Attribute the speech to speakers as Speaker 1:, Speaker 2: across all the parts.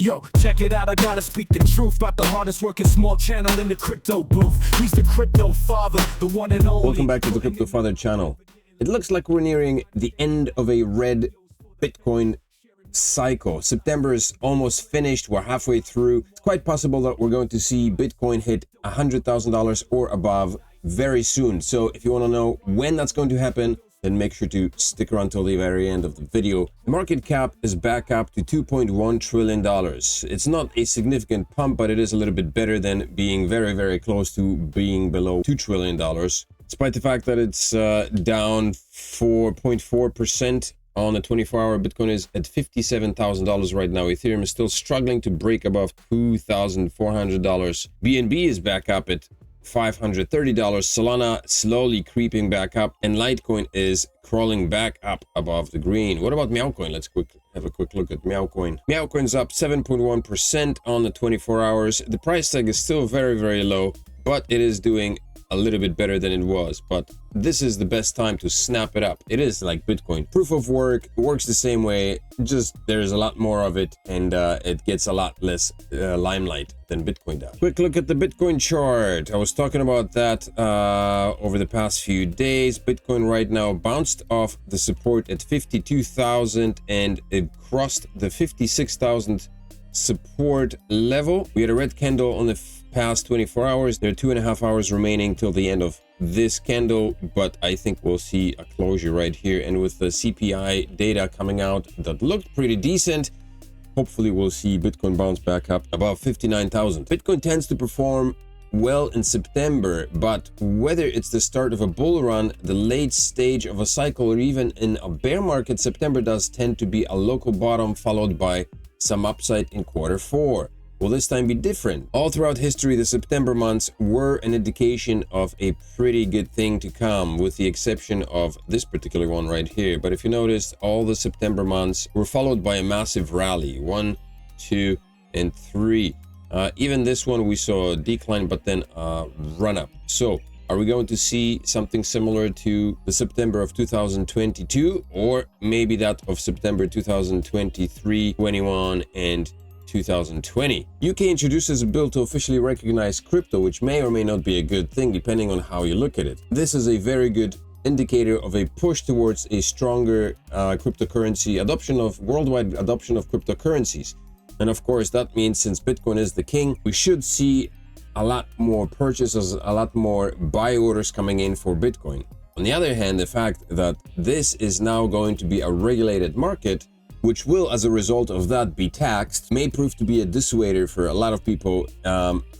Speaker 1: Yo, check it out, I gotta speak the truth about the hardest working small channel in the crypto booth. He's the crypto father, the one and only.
Speaker 2: Welcome back to the Crypto Father channel. It looks like we're nearing the end of a red Bitcoin cycle. September is almost finished. We're halfway through. It's quite possible that we're going to see Bitcoin hit $100,000 or above very soon. So if you want to know when that's going to happen, then make sure to stick around till the very end of the video. The market cap is back up to $2.1 trillion. It's not a significant pump, but it is a little bit better than being very, very close to being below $2 trillion. Despite the fact that it's down 4.4% on the 24-hour, Bitcoin is at $57,000 right now. Ethereum is still struggling to break above $2,400. BNB is back up at $530. Solana slowly creeping back up, and Litecoin is crawling back up above the green. What about Meowcoin? Let's have a quick look at Meowcoin. Meowcoin's up 7.1% on the 24 hours. The price tag is still very, very low, but it is doing a little bit better than it was. But this is the best time to snap it up. It is like Bitcoin. Proof of work works the same way, just there's a lot more of it, and it gets a lot less limelight than Bitcoin does. Quick look at the Bitcoin chart. I was talking about that over the past few days. Bitcoin right now bounced off the support at 52,000 and it crossed the 56,000 support level. We had a red candle on the past 24 hours. There are 2.5 hours remaining till the end of this candle, but I think we'll see a closure right here. And with the CPI data coming out that looked pretty decent, hopefully we'll see Bitcoin bounce back up above 59,000. Bitcoin tends to perform well in September, but whether it's the start of a bull run, the late stage of a cycle, or even in a bear market, September does tend to be a local bottom followed by some upside in Q4. Will this time be different? All throughout history, the September months were an indication of a pretty good thing to come, with the exception of this particular one right here. But if you noticed, all the September months were followed by a massive rally, 1, 2, and 3. Even this one, we saw a decline, but then a run up. So are we going to see something similar to the September of 2022, or maybe that of September 2023, 21, and 2020. UK introduces a bill to officially recognize crypto, which may or may not be a good thing depending on how you look at it. This is a very good indicator of a push towards a stronger cryptocurrency adoption, of worldwide adoption of cryptocurrencies. And of course, that means since Bitcoin is the king, we should see a lot more purchases, a lot more buy orders coming in for Bitcoin. On the other hand, the fact that this is now going to be a regulated market, which will, as a result of that, be taxed, may prove to be a dissuader for a lot of people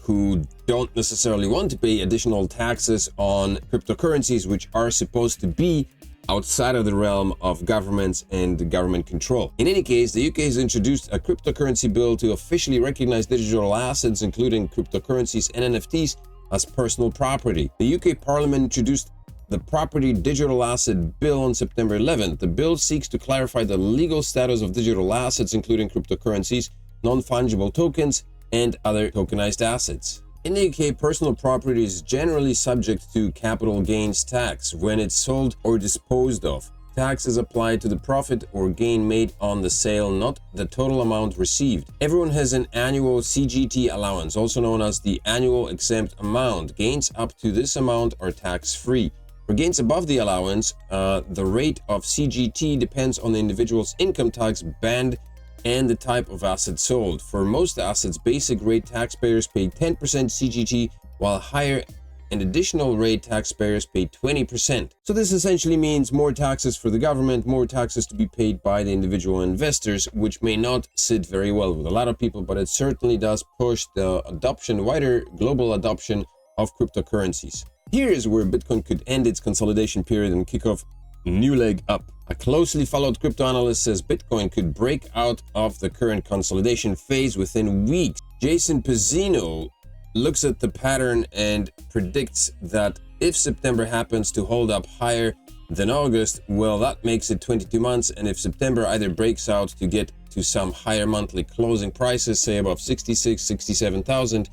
Speaker 2: who don't necessarily want to pay additional taxes on cryptocurrencies, which are supposed to be outside of the realm of governments and government control. In any case, the UK has introduced a cryptocurrency bill to officially recognize digital assets, including cryptocurrencies and NFTs, as personal property. The UK Parliament introduced the Property Digital Asset Bill on September 11th. The bill seeks to clarify the legal status of digital assets, including cryptocurrencies, non-fungible tokens, and other tokenized assets. In the UK, personal property is generally subject to capital gains tax when it's sold or disposed of. Tax is applied to the profit or gain made on the sale, not the total amount received. Everyone has an annual CGT allowance, also known as the annual exempt amount. Gains up to this amount are tax-free. For gains above the allowance, the rate of CGT depends on the individual's income tax band and the type of asset sold. For most assets, basic rate taxpayers pay 10% CGT, while higher and additional rate taxpayers pay 20%. So this essentially means more taxes for the government, more taxes to be paid by the individual investors, which may not sit very well with a lot of people, but it certainly does push the adoption, wider global adoption of cryptocurrencies. Here is where Bitcoin could end its consolidation period and kick off a new leg up. A closely followed crypto analyst says Bitcoin could break out of the current consolidation phase within weeks. Jason Pizzino looks at the pattern and predicts that if September happens to hold up higher than August, well, that makes it 22 months. And if September either breaks out to get to some higher monthly closing prices, say above 66, 67,000,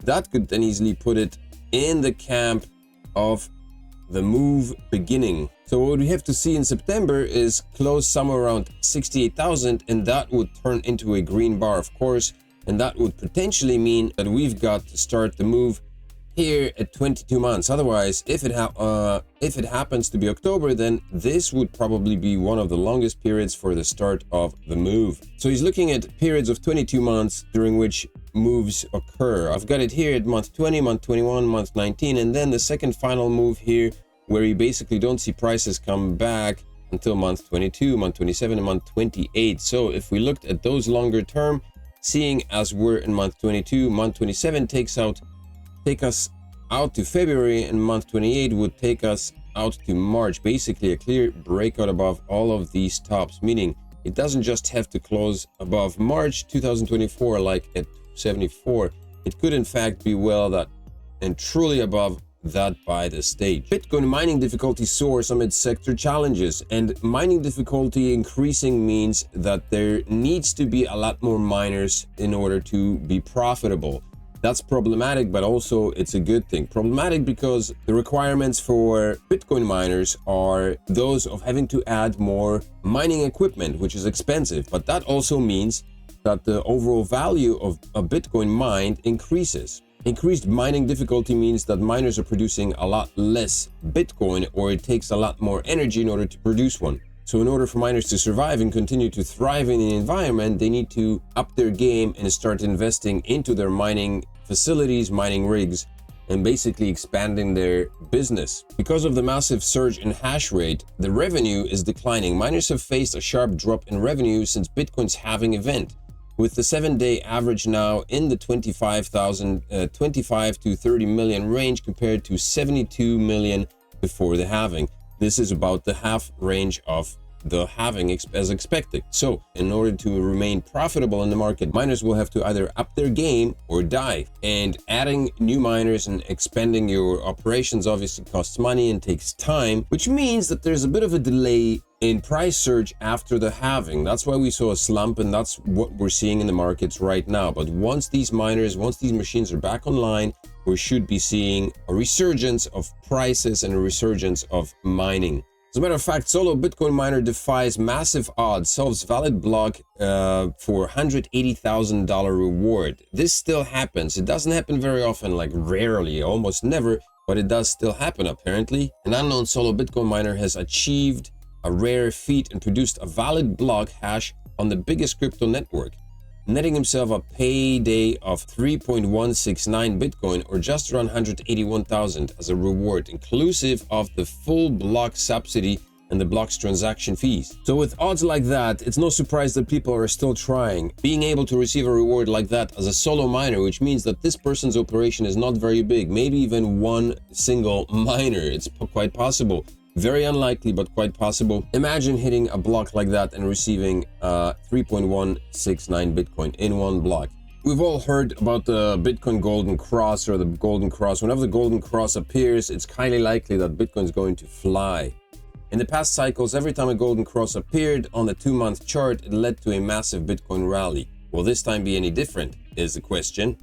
Speaker 2: that could then easily put it in the camp of the move beginning. So what we have to see in September is close somewhere around 68,000, and that would turn into a green bar, of course, and that would potentially mean that we've got to start the move here at 22 months. Otherwise, if it happens to be October, then this would probably be one of the longest periods for the start of the move. So he's looking at periods of 22 months during which moves occur. I've got it here at month 20, month 21, month 19, and then the second final move here where you basically don't see prices come back until month 22, month 27, and month 28. So if we looked at those longer term, seeing as we're in month 22, month 27 take us out to February, and month 28 would take us out to March. Basically a clear breakout above all of these tops, meaning it doesn't just have to close above March 2024 like at 74. It could in fact be well that and truly above that by the stage. Bitcoin mining difficulty soars amid sector challenges, and mining difficulty increasing means that there needs to be a lot more miners in order to be profitable. That's problematic, but also it's a good thing. Problematic because the requirements for Bitcoin miners are those of having to add more mining equipment, which is expensive, but that also means that the overall value of a Bitcoin mined increases. Increased mining difficulty means that miners are producing a lot less Bitcoin, or it takes a lot more energy in order to produce one. So in order for miners to survive and continue to thrive in the environment, they need to up their game and start investing into their mining facilities, mining rigs, and basically expanding their business. Because of the massive surge in hash rate, the revenue is declining. Miners have faced a sharp drop in revenue since Bitcoin's halving event, with the 7-day average now in the 25 to 30 million range compared to 72 million before the halving. This is about the half range of the halving as expected. So in order to remain profitable in the market, miners will have to either up their game or die. And adding new miners and expanding your operations obviously costs money and takes time, which means that there's a bit of a delay in price surge after the halving. That's why we saw a slump, and that's what we're seeing in the markets right now. But once these machines are back online, we should be seeing a resurgence of prices and a resurgence of mining. As a matter of fact, solo Bitcoin miner defies massive odds, solves valid block for $180,000 reward. This still happens. It doesn't happen very often, like rarely, almost never, but it does still happen apparently. An unknown solo Bitcoin miner has achieved a rare feat and produced a valid block hash on the biggest crypto network, netting himself a payday of 3.169 Bitcoin, or just around 181,000 as a reward, inclusive of the full block subsidy and the block's transaction fees. So with odds like that, it's no surprise that people are still trying. Being able to receive a reward like that as a solo miner, which means that this person's operation is not very big, maybe even one single miner. It's quite possible. Very unlikely, but quite possible. Imagine hitting a block like that and receiving 3.169 Bitcoin in one block. We've all heard about the Bitcoin golden cross or the golden cross. Whenever the golden cross appears, it's highly likely that Bitcoin's going to fly. In the past cycles, every time a golden cross appeared on the 2-month chart, it led to a massive Bitcoin rally. Will this time be any different, is the question.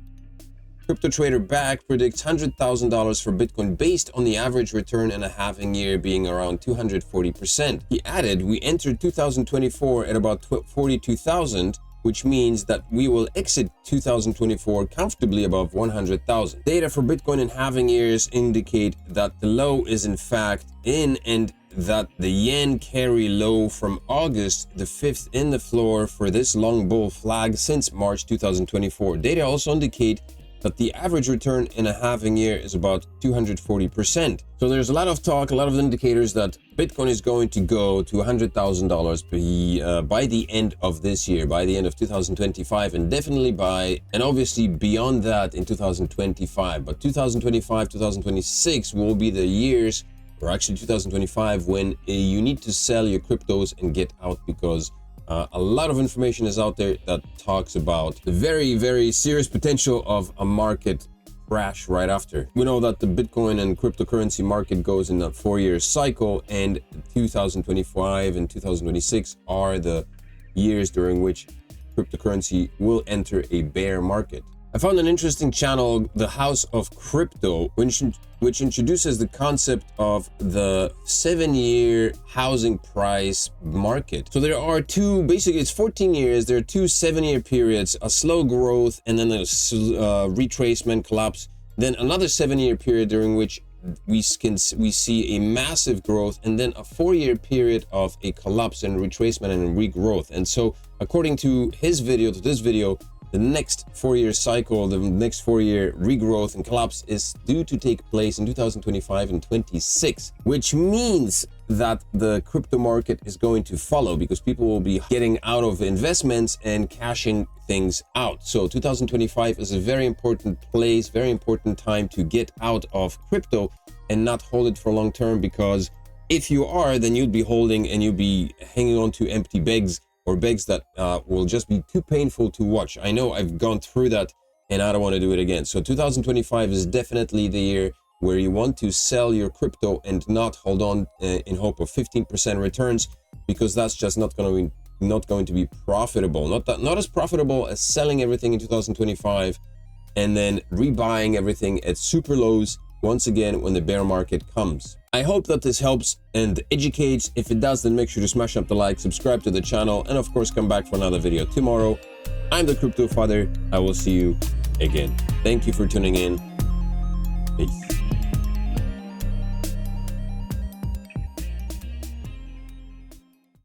Speaker 2: Crypto trader Back predicts $100,000 for Bitcoin based on the average return in a halving year being around 240%. He added, we entered 2024 at about 42,000, which means that we will exit 2024 comfortably above 100,000. Data for Bitcoin in halving years indicate that the low is in fact in, and that the yen carry low from August the 5th in the floor for this long bull flag since March 2024. Data also indicate that the average return in a halving year is about 240%. So there's a lot of talk, a lot of indicators that Bitcoin is going to go to $100,000 by the end of this year, by the end of 2025, and definitely and obviously beyond that in 2025. But 2025, 2026 will be the years, or actually 2025, when you need to sell your cryptos and get out, because a lot of information is out there that talks about the very, very serious potential of a market crash right after. We know that the Bitcoin and cryptocurrency market goes in a 4-year cycle, and 2025 and 2026 are the years during which cryptocurrency will enter a bear market. I found an interesting channel, The House of Crypto, which introduces the concept of the 7-year housing price market. So there are two, basically it's 14 years, there are two 7-year periods, a slow growth and then a retracement collapse, then another 7-year period during which we see a massive growth, and then a 4-year period of a collapse and retracement and regrowth. And so according to this video, the next 4-year cycle, the next 4-year regrowth and collapse is due to take place in 2025 and 26, which means that the crypto market is going to follow because people will be getting out of investments and cashing things out. So 2025 is a very important place, very important time to get out of crypto and not hold it for long term, because if you are, then you'd be holding and you'd be hanging on to empty bags, or bags that will just be too painful to watch. I know I've gone through that and I don't want to do it again. So 2025 is definitely the year where you want to sell your crypto and not hold on in hope of 15% returns, because that's just not going to be profitable. Not as profitable as selling everything in 2025 and then rebuying everything at super lows once again when the bear market comes. I hope that this helps and educates. If it does, then make sure to smash up the like, subscribe to the channel, and of course come back for another video tomorrow. I'm the Crypto Father. I will see you again. Thank you for tuning in. Peace.